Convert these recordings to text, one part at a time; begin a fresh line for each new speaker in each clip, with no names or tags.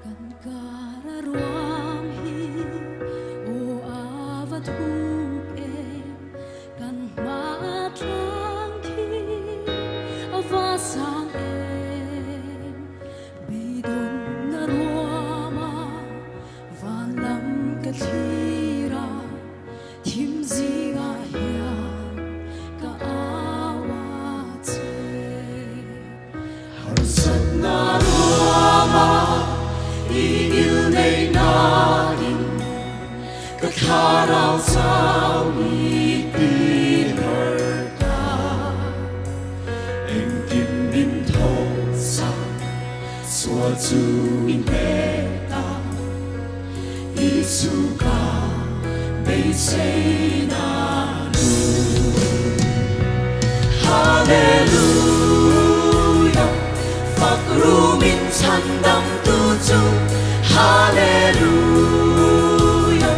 Kan kararuamhi o avathung em kan matlang thi avasang em bidon na ruama vanlam kathira thimzinga hian ka awatse harsat na ruama il nay natin katharaw sao itinarta em kim min thong sa xua chu in beta Giêsu ca bây say na nu Hallelujah phật ru min chan dam tu chu Hallelujah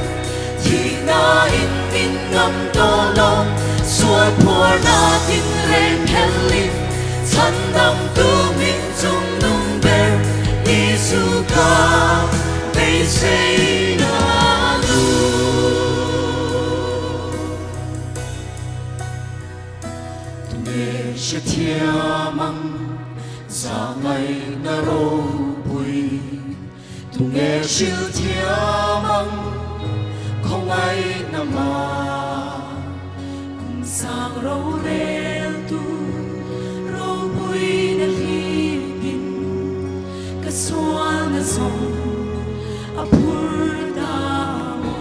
thì na in min ngam to lo xua phor na tin ren helli chan dam tu min chung nung ber Giêsu ca bây say na nu tu nghe sẽ thia mang za ngày na ro bui tu nghe siêu thia mang không ai nằm mà cùng sang râu rêu tu râu bui na hi bin ka suan na song apur da mo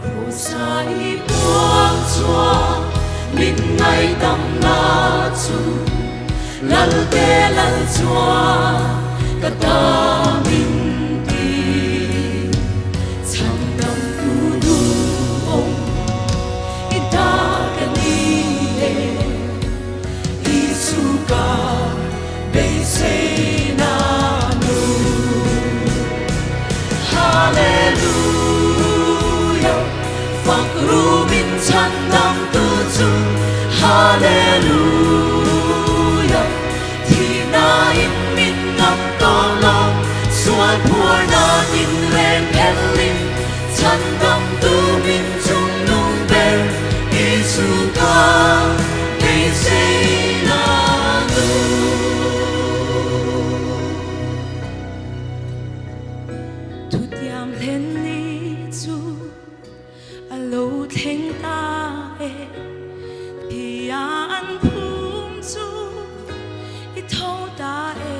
krosai buang chua min ngày tâm na chu lal te lal chua kata min ti chang dam tu du ong ita kani le Giêsu ca bây say na nu Hallelujah phật ru min chan dam tu chu Hallelujah thì na in min ngam to lo suan phur na tin ren hellim chan dam tu min chung nung ber Giêsu ca bây say na nu thu tiam lên ni chu alo theng ta e thì an phum chu i thâu ta e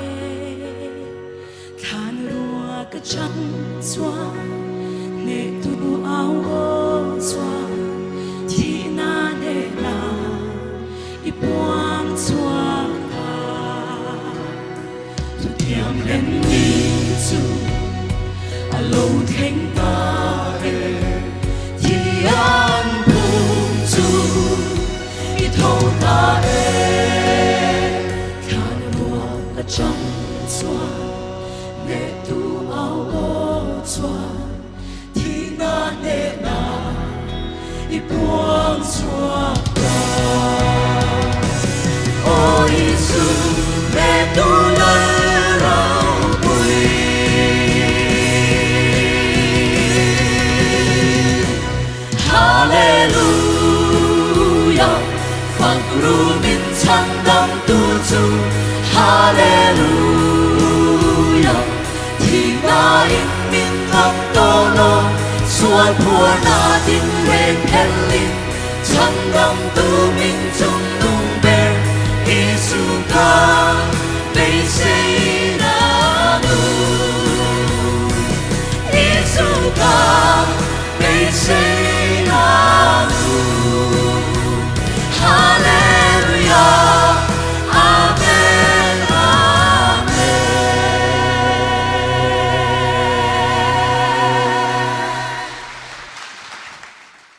than rua ka chang chua ne tu ao o chua thì na ne na i buang chua ta thu tiam lên ni chu alo theng ta e thì an phum chu i thâu ta e than rua ka chang chua ne tu ao o chua thì na ne na i buang chua ta o Giêsu ne tu la rau bui Hallelujah phật ru min chan dam tu chu Hallelujah thì na in min ngam to lo suan phur na tin ren hellim chan dam tu min chung nung ber Giêsu ca bây say na nu Giêsu ca bây say